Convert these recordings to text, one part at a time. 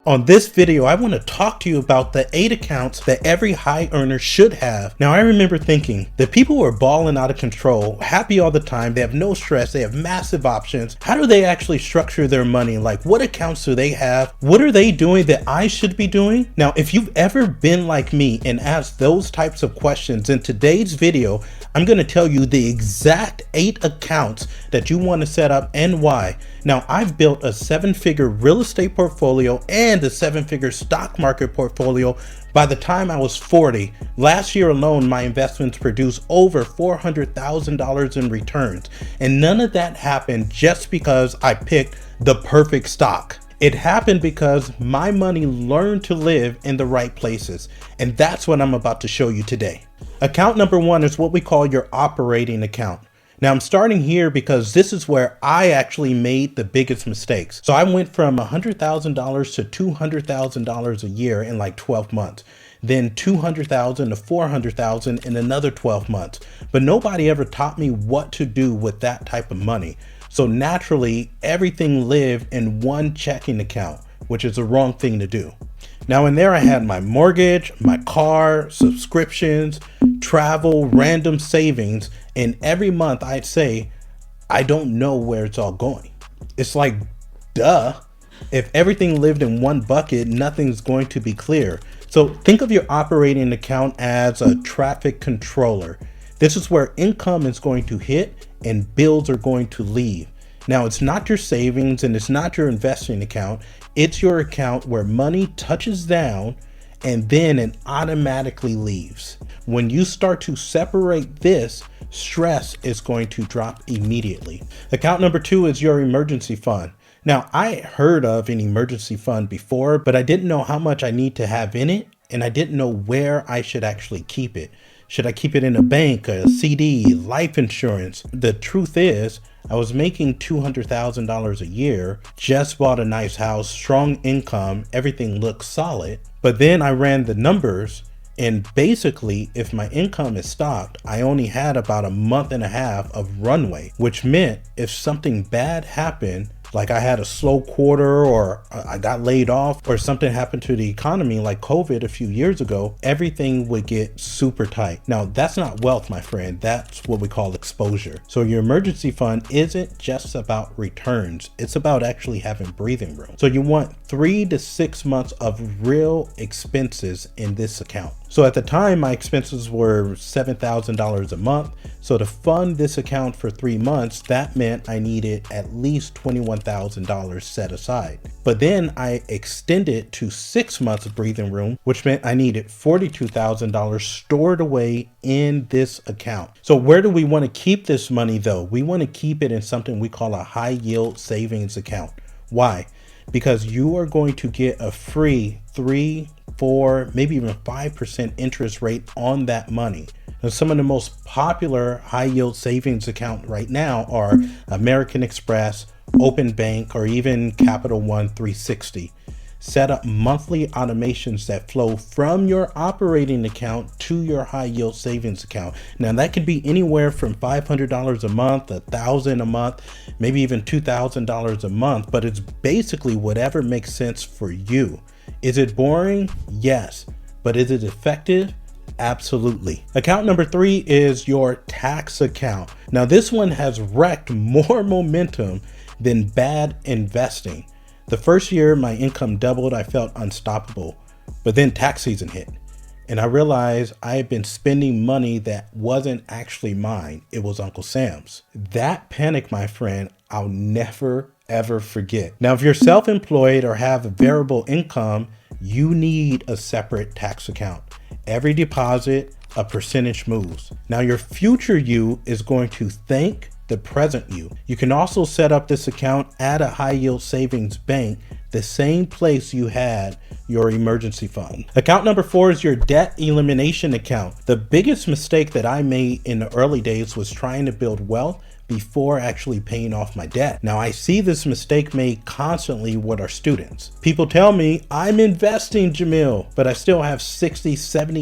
On this video, I want to talk to you about the 8 accounts that every high earner should have. Now, I remember thinking that people who are balling out of control, happy all the time, they have no stress, they have massive options. How do they actually structure their money? Like, what accounts do they have? What are they doing that I should be doing? Now, if you've ever been like me and asked those types of questions, in today's video, I'm going to tell you the exact 8 accounts that you want to set up and why. Now, I've built a 7-figure real estate portfolio and a 7-figure stock market portfolio by the time I was 40. Last year alone, my investments produced over $400,000 in returns. And none of that happened just because I picked the perfect stock. It happened because my money learned to live in the right places. And that's what I'm about to show you today. Account number 1 is what we call your operating account. Now, I'm starting here because this is where I actually made the biggest mistakes. So I went from $100,000 to $200,000 a year in like 12 months, then $200,000 to $400,000 in another 12 months. But nobody ever taught me what to do with that type of money. So naturally, everything lived in one checking account, which is the wrong thing to do. Now in there I had my mortgage, my car, subscriptions, travel, random savings, and every month I'd say, I don't know where it's all going. It's like, duh. If everything lived in one bucket, nothing's going to be clear. So think of your operating account as a traffic controller. This is where income is going to hit and bills are going to leave. Now, it's not your savings and it's not your investing account. It's your account where money touches down and then it automatically leaves. When you start to separate this, stress is going to drop immediately. Account number 2 is your emergency fund. Now, I heard of an emergency fund before, but I didn't know how much I need to have in it, and I didn't know where I should actually keep it. Should I keep it in a bank, a CD, life insurance? The truth is, I was making $200,000 a year, just bought a nice house, strong income, everything looked solid. But then I ran the numbers, and basically, if my income is stopped, I only had about a month and a half of runway, which meant if something bad happened, like I had a slow quarter or I got laid off or something happened to the economy like COVID a few years ago, everything would get super tight. Now, that's not wealth, my friend. That's what we call exposure. So your emergency fund isn't just about returns. It's about actually having breathing room. So you want 3 to 6 months of real expenses in this account. So at the time, my expenses were $7,000 a month. So to fund this account for 3 months, that meant I needed at least $21,000 set aside. But then I extended to 6 months of breathing room, which meant I needed $42,000 stored away in this account. So where do we want to keep this money though? We want to keep it in something we call a high yield savings account. Why? Because you are going to get a free 3, 4, maybe even 5% interest rate on that money. Now, some of the most popular high yield savings account right now are American Express, Open Bank, or even Capital One 360. Set up monthly automations that flow from your operating account to your high yield savings account. Now that could be anywhere from $500 a month, $1,000 a month, maybe even $2,000 a month, but it's basically whatever makes sense for you. Is it boring? Yes. But is it effective? Absolutely. Account number 3 is your tax account. Now this one has wrecked more momentum than bad investing. The first year my income doubled, I felt unstoppable. But then tax season hit and I realized I had been spending money that wasn't actually mine. It was Uncle Sam's. That panic, my friend, I'll never ever forget. Now, if you're self-employed or have a variable income, you need a separate tax account. Every deposit, a percentage moves. Now, your future you is going to thank the present you. You can also set up this account at a high yield savings bank, the same place you had your emergency fund. Account number 4 is your debt elimination account. The biggest mistake that I made in the early days was trying to build wealth before actually paying off my debt. Now I see this mistake made constantly with our students. People tell me I'm investing, Jamil, but I still have $60,000,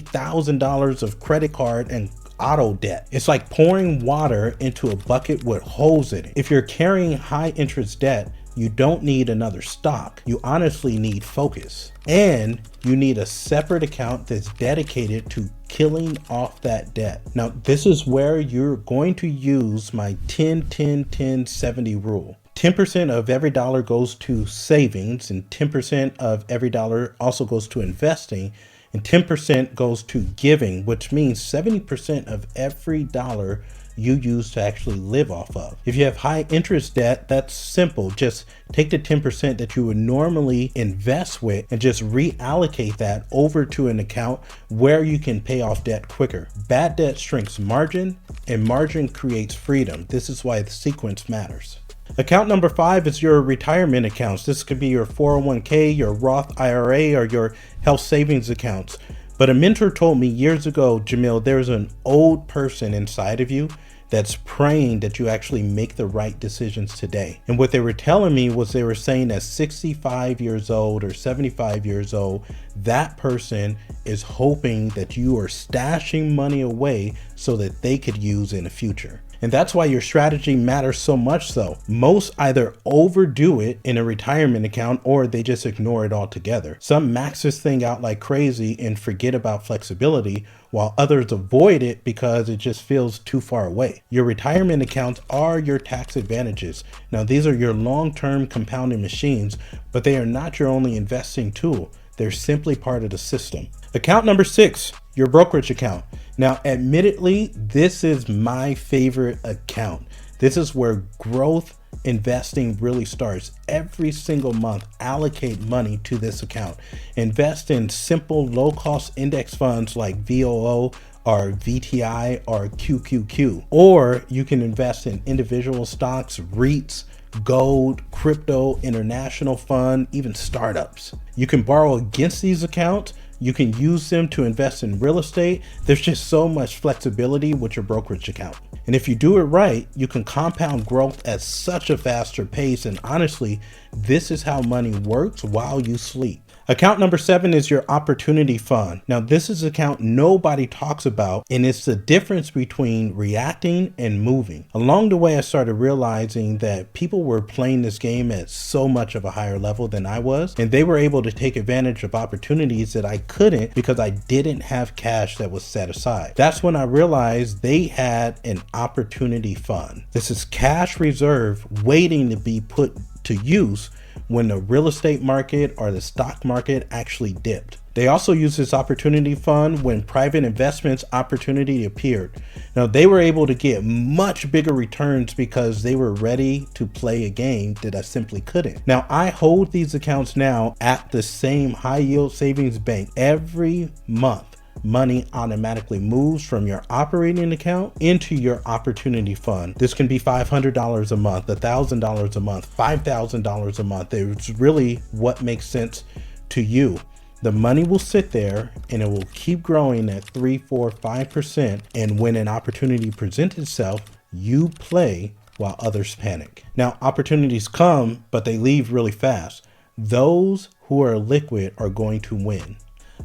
$70,000 of credit card and auto debt. It's like pouring water into a bucket with holes in it. If you're carrying high interest debt, You don't need another stock. You honestly need focus. And you need a separate account that's dedicated to killing off that debt. Now, this is where you're going to use my 10-10-10-70 rule. 10% of every dollar goes to savings, and 10% of every dollar also goes to investing, and 10% goes to giving, which means 70% of every dollar you use to actually live off of. If you have high interest debt, that's simple. Just take the 10% that you would normally invest with and just reallocate that over to an account where you can pay off debt quicker. Bad debt shrinks margin, and margin creates freedom. This is why the sequence matters. Account number 5 is your retirement accounts. This could be your 401k, your Roth IRA, or your health savings accounts. But a mentor told me years ago, Jamil, there's an old person inside of you that's praying that you actually make the right decisions today. And what they were telling me was they were saying at 65 years old or 75 years old, that person is hoping that you are stashing money away so that they could use in the future. And that's why your strategy matters so much so. Most either overdo it in a retirement account or they just ignore it altogether. Some max this thing out like crazy and forget about flexibility, while others avoid it because it just feels too far away. Your retirement accounts are your tax advantages. Now, these are your long-term compounding machines, but they are not your only investing tool. They're simply part of the system. Account number 6, your brokerage account. Now, admittedly, this is my favorite account. This is where growth investing really starts. Every single month, allocate money to this account. Invest in simple, low-cost index funds like VOO or VTI or QQQ. Or you can invest in individual stocks, REITs, gold, crypto, international fund, even startups. You can borrow against these accounts. You can use them to invest in real estate. There's just so much flexibility with your brokerage account. And if you do it right, you can compound growth at such a faster pace. And honestly, this is how money works while you sleep. Account number 7 is your opportunity fund. Now, this is an account nobody talks about, and it's the difference between reacting and moving. Along the way, I started realizing that people were playing this game at so much of a higher level than I was, and they were able to take advantage of opportunities that I couldn't because I didn't have cash that was set aside. That's when I realized they had an opportunity fund. This is cash reserve waiting to be put to use when the real estate market or the stock market actually dipped. They also used this opportunity fund when private investments opportunity appeared. Now, they were able to get much bigger returns because they were ready to play a game that I simply couldn't. Now, I hold these accounts now at the same high yield savings bank. Every month, money automatically moves from your operating account into your opportunity fund. This can be $500 a month, $1,000 a month, $5,000 a month. It's really what makes sense to you. The money will sit there and it will keep growing at 3, 4, 5%. And when an opportunity presents itself, you play while others panic. Now, opportunities come, but they leave really fast. Those who are liquid are going to win.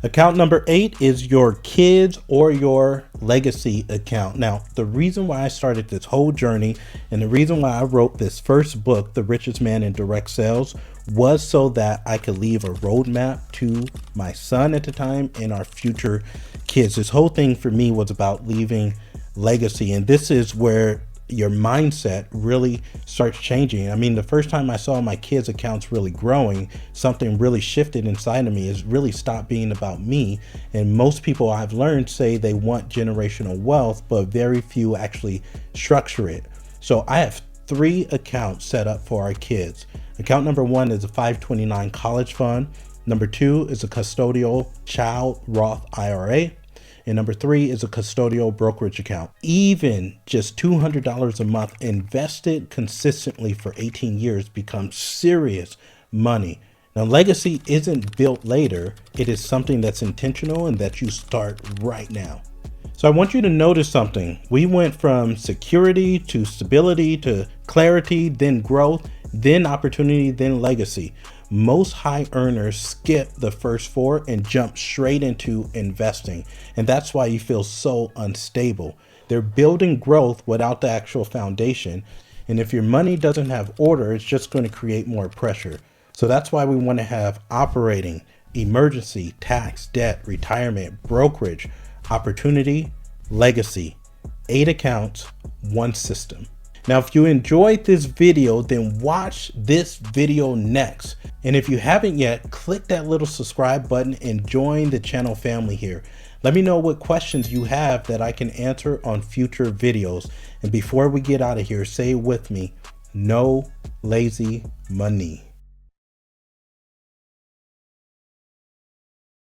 Account number 8 is your kids or your legacy account. Now, the reason why I started this whole journey and the reason why I wrote this first book, The Richest Man in Direct Sales, was so that I could leave a roadmap to my son at the time and our future kids. This whole thing for me was about leaving legacy, and this is where your mindset really starts changing. I mean, the first time I saw my kids' accounts really growing, something really shifted inside of me. Is really stopped being about me. And most people I've learned say they want generational wealth, but very few actually structure it. So I have 3 accounts set up for our kids. Account number 1 is a 529 college fund. Number 2 is a custodial child Roth IRA. And number 3 is a custodial brokerage account. Even just $200 a month invested consistently for 18 years becomes serious money. Now, legacy isn't built later. It is something that's intentional and that you start right now. So I want you to notice something. We went from security to stability to clarity, then growth, then opportunity, then legacy. Most high earners skip the first 4 and jump straight into investing. And that's why you feel so unstable. They're building growth without the actual foundation. And if your money doesn't have order, it's just going to create more pressure. So that's why we want to have operating, emergency, tax, debt, retirement, brokerage, opportunity, legacy, 8 accounts, 1 system. Now, if you enjoyed this video, then watch this video next. And if you haven't yet, click that little subscribe button and join the channel family here. Let me know what questions you have that I can answer on future videos. And before we get out of here, say it with me: no lazy money.